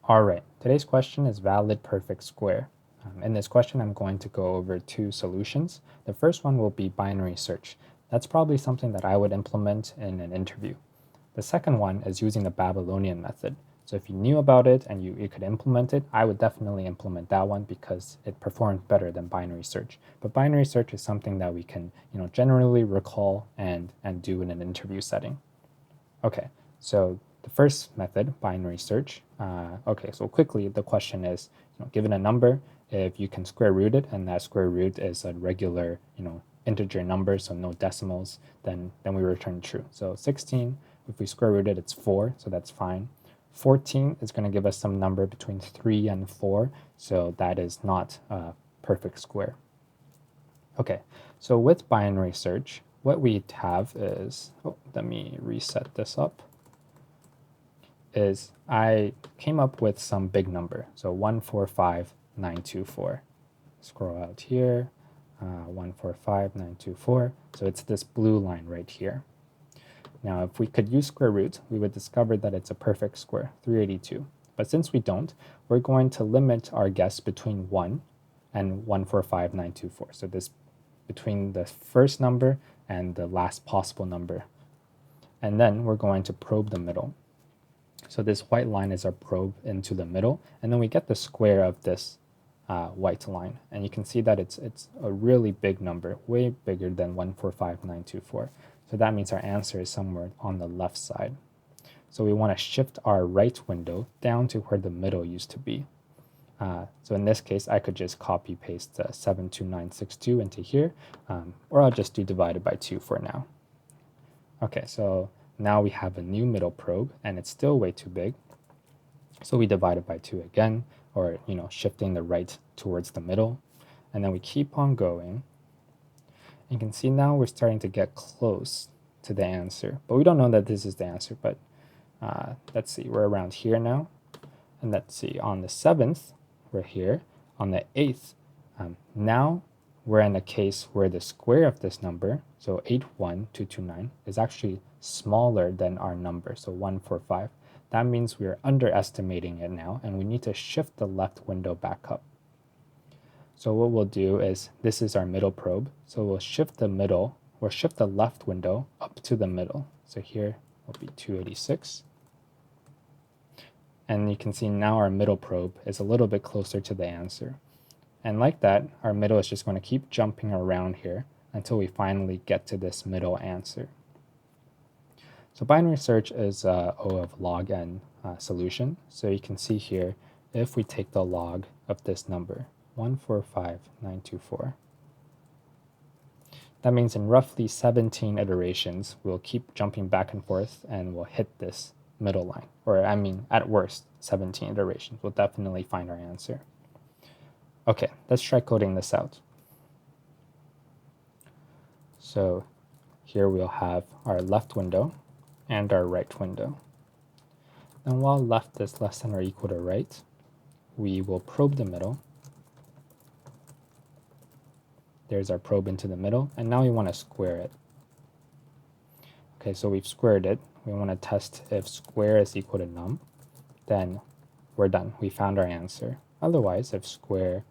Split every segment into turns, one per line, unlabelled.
All right, today's question is valid perfect square. In this question, I'm going to go over two solutions. The first one will be binary search. That's probably something that I would implement in an interview. The second one is using the Babylonian method. So if you knew about it and you could implement it, I would definitely implement that one because it performed better than binary search. But binary search is something that we can generally recall and do in an interview setting. Okay, so the first method, binary search. Okay, so quickly, the question is, given a number, if you can square root it, and that square root is a regular, integer number, so no decimals, then we return true. So 16, if we square root it, it's 4, so that's fine. 14 is going to give us some number between 3 and 4, so that is not a perfect square. Okay, so with binary search, what we have is, let me reset this up, is I came up with some big number. So 145924. Scroll out here, 145924. So it's this blue line right here. Now, if we could use square root, we would discover that it's a perfect square, 382. But since we don't, we're going to limit our guess between 1 and 145924. So this between the first number and the last possible number. And then we're going to probe the middle. So this white line is our probe into the middle, and then we get the square of this white line. And you can see that it's a really big number, way bigger than 145924. So that means our answer is somewhere on the left side. So we want to shift our right window down to where the middle used to be. So in this case, I could just copy paste 72962 into here, or I'll just do divided by 2 for now. Okay, so now we have a new middle probe, and it's still way too big. So we divide it by 2 again, or shifting the right towards the middle, and then we keep on going. You can see now we're starting to get close to the answer, but we don't know that this is the answer. But let's see, we're around here now, and let's see, on the 7th, we're here. On the 8th, now we're in a case where the square of this number, so 81229, is actually smaller than our number, so 145. That means we're underestimating it now, and we need to shift the left window back up. So what we'll do is, this is our middle probe, so we'll shift the left window up to the middle. So here will be 286. And you can see now our middle probe is a little bit closer to the answer. And like that, our middle is just going to keep jumping around here until we finally get to this middle answer. So binary search is O of log n solution. So you can see here, if we take the log of this number, 145924, that means in roughly 17 iterations, we'll keep jumping back and forth and we'll hit this middle line. Or I mean, at worst, 17 iterations. We'll definitely find our answer. Okay, let's try coding this out. So here we'll have our left window and our right window. And while left is less than or equal to right, we will probe the middle. There's our probe into the middle, and now we want to square it. Okay, so we've squared it. We want to test if square is equal to num, then we're done. We found our answer. Otherwise, if square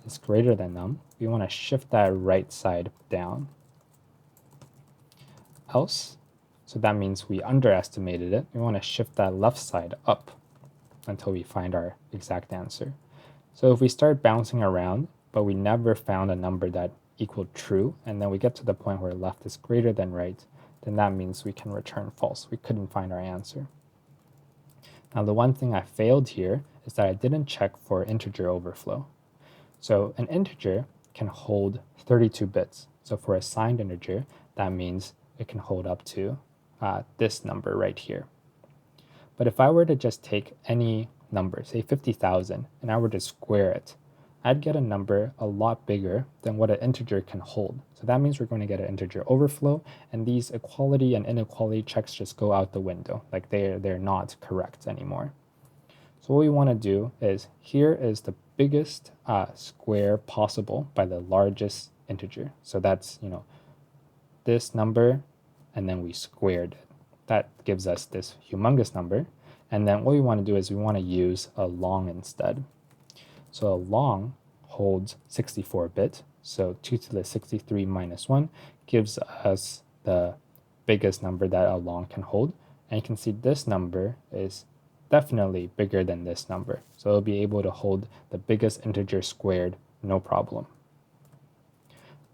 is greater than num, we want to shift that right side down. Else, so that means we underestimated it, we want to shift that left side up until we find our exact answer. So if we start bouncing around, but we never found a number that equaled true, and then we get to the point where left is greater than right, then that means we can return false. We couldn't find our answer. Now the one thing I failed here is that I didn't check for integer overflow. So an integer can hold 32 bits. So for a signed integer, that means it can hold up to this number right here. But if I were to just take any number, say 50,000, and I were to square it, I'd get a number a lot bigger than what an integer can hold. So that means we're going to get an integer overflow, and these equality and inequality checks just go out the window. Like they're not correct anymore. So what we want to do is, here is the biggest square possible by the largest integer. So that's, this number, and then we squared it. That gives us this humongous number. And then what we want to do is we want to use a long instead. So a long holds 64-bit. So 2 to the 63 minus 1 gives us the biggest number that a long can hold. And you can see this number is definitely bigger than this number. So it'll be able to hold the biggest integer squared, no problem.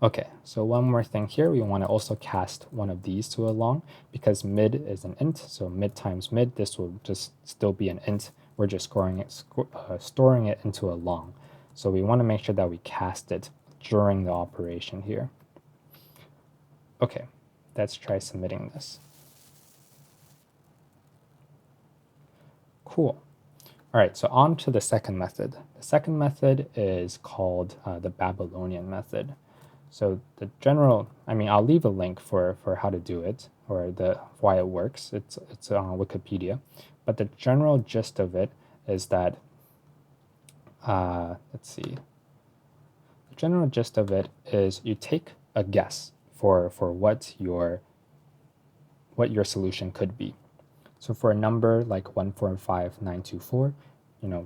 Okay, so one more thing here, we want to also cast one of these to a long because mid is an int, so mid times mid, this will just still be an int. We're just storing it into a long. So we want to make sure that we cast it during the operation here. Okay, let's try submitting this. Cool. All right, so on to the second method. The second method is called the Babylonian method. So the general, I'll leave a link for how to do it or why it works. It's on Wikipedia, but the general gist of it is that, let's see. The general gist of it is you take a guess for what your solution could be. So for a number like 145,924,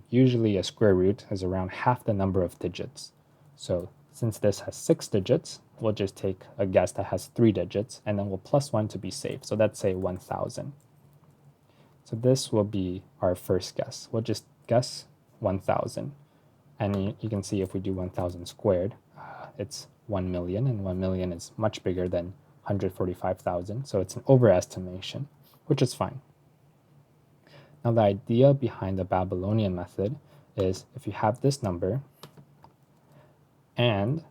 usually a square root is around half the number of digits. So since this has 6 digits, we'll just take a guess that has 3 digits, and then we'll plus 1 to be safe. So let's say 1,000. So this will be our first guess. We'll just guess 1,000. And you can see if we do 1,000 squared, it's 1 million, and 1 million is much bigger than 145,000. So it's an overestimation, which is fine. Now the idea behind the Babylonian method is if you have this number, and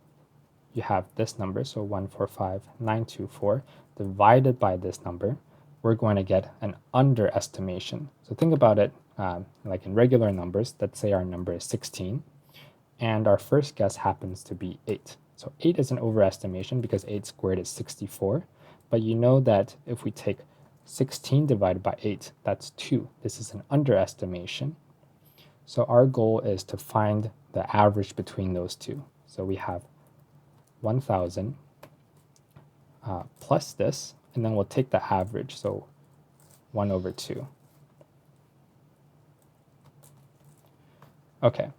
you have this number, so 145,924, divided by this number, we're going to get an underestimation. So think about it like in regular numbers. Let's say our number is 16, and our first guess happens to be 8. So 8 is an overestimation because 8 squared is 64, but you know that if we take 16 divided by 8, that's 2. This is an underestimation. So our goal is to find the average between those two. So we have 1,000 plus this, and then we'll take the average, so 1 over 2. Okay,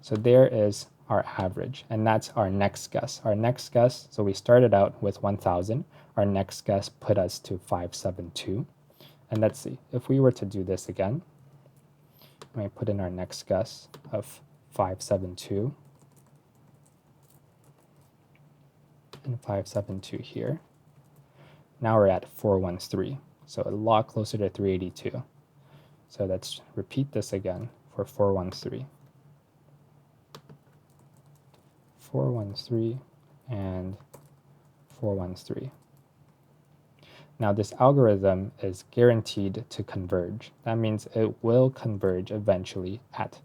so there is our average, and that's our next guess. Our next guess, so we started out with 1,000. Our next guess put us to 572. And let's see, if we were to do this again, we put in our next guess of 572. And 572 here. Now we're at 413, so a lot closer to 382. So let's repeat this again for 413. 413 and 413. Now this algorithm is guaranteed to converge. That means it will converge eventually at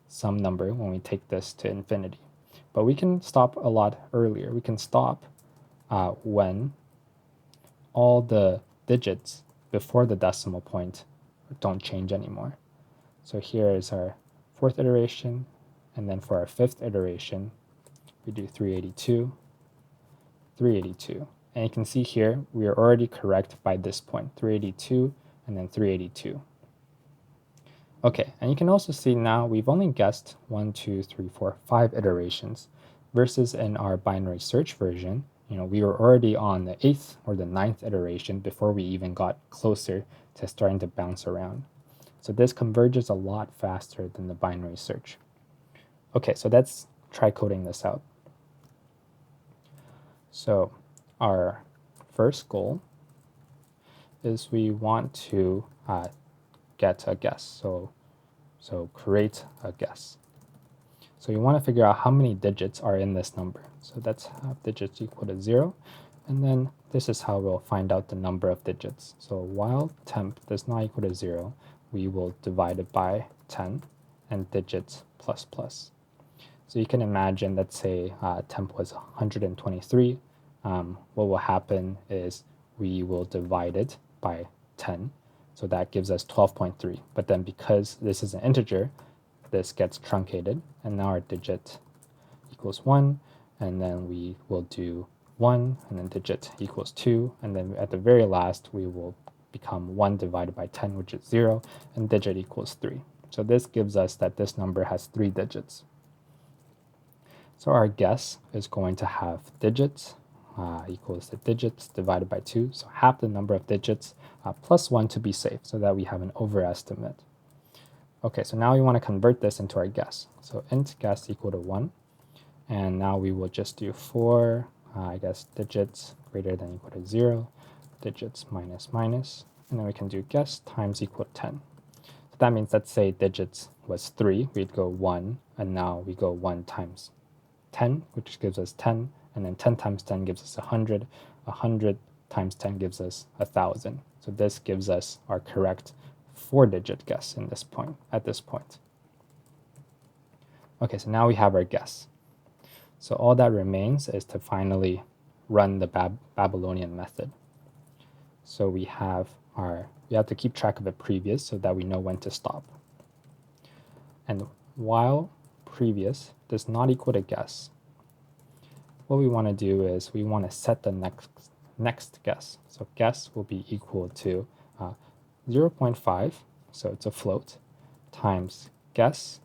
some number when we take this to infinity. But we can stop a lot earlier. We can stop when all the digits before the decimal point don't change anymore. So here is our 4th iteration, and then for our 5th iteration, we do 382, 382. And you can see here, we are already correct by this point, 382 and then 382. Okay, and you can also see now we've only guessed 1, 2, 3, 4, 5 iterations, versus in our binary search version, we were already on the 8th or the 9th iteration before we even got closer to starting to bounce around. So this converges a lot faster than the binary search. Okay, so let's try coding this out. So our first goal is we want to get a guess. So create a guess. So you want to figure out how many digits are in this number. So let's have digits equal to 0. And then this is how we'll find out the number of digits. So while temp does not equal to 0, we will divide it by 10 and digits plus plus. So you can imagine, let's say temp was 123. What will happen is we will divide it by 10. So that gives us 12.3. But then because this is an integer, this gets truncated. And now our digit equals 1. And then we will do 1, and then digit equals 2. And then at the very last, we will become 1 divided by 10, which is 0, and digit equals 3. So this gives us that this number has 3 digits. So our guess is going to have digits equals the digits divided by 2, so half the number of digits plus 1 to be safe, so that we have an overestimate. Okay, so now we want to convert this into our guess. So int guess equal to 1, and now we will just do 4, digits greater than equal to 0, digits minus minus, and then we can do guess times equal to 10. So that means, let's say digits was 3, we'd go 1, and now we go 1 times 10, which gives us 10, and then 10 times 10 gives us 100, 100 times 10 gives us 1,000. So this gives us our correct 4-digit guess at this point. Okay, so now we have our guess. So all that remains is to finally run the Babylonian method. So we have to keep track of the previous so that we know when to stop. And while previous does not equal to guess, what we want to do is we want to set the next guess. So guess will be equal to 0.5, so it's a float, times guess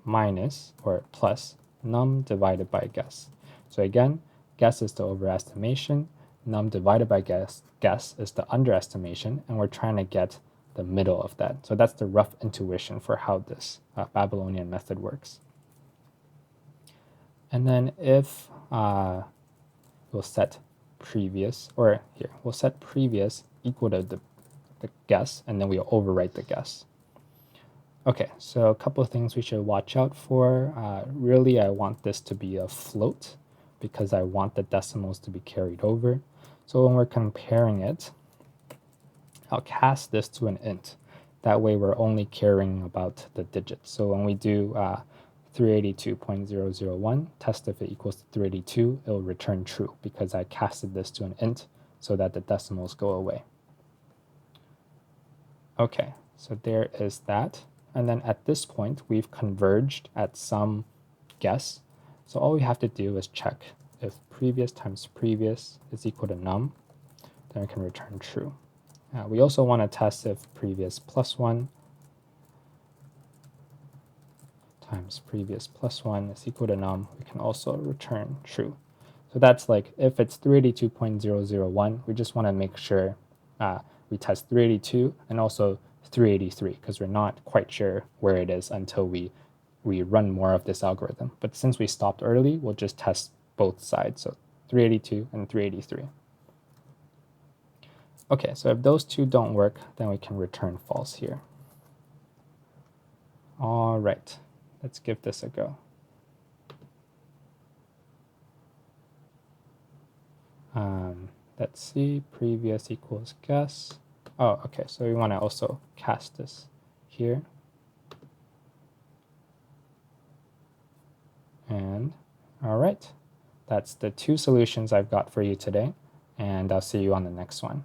minus or plus num divided by guess. So again, guess is the overestimation, num divided by guess is the underestimation, and we're trying to get the middle of that. So that's the rough intuition for how this Babylonian method works. And then if we'll set previous equal to the guess, and then we'll overwrite the guess. Okay, so a couple of things we should watch out for. Really, I want this to be a float because I want the decimals to be carried over. So when we're comparing it, I'll cast this to an int. That way we're only caring about the digits. So when we do 382.001, test if it equals to 382, it will return true because I casted this to an int so that the decimals go away. Okay, so there is that. And then at this point, we've converged at some guess. So all we have to do is check if previous times previous is equal to num, then we can return true. We also want to test if previous plus 1 times previous plus 1 is equal to num, we can also return true. So that's like if it's 382.001, we just want to make sure we test 382 and also 383 because we're not quite sure where it is until we run more of this algorithm. But since we stopped early, we'll just test both sides, so 382 and 383. Okay, so if those two don't work, then we can return false here. All right, let's give this a go. Let's see, previous equals guess. Oh, okay, so we want to also cast this here. And all right, that's the 2 solutions I've got for you today, and I'll see you on the next one.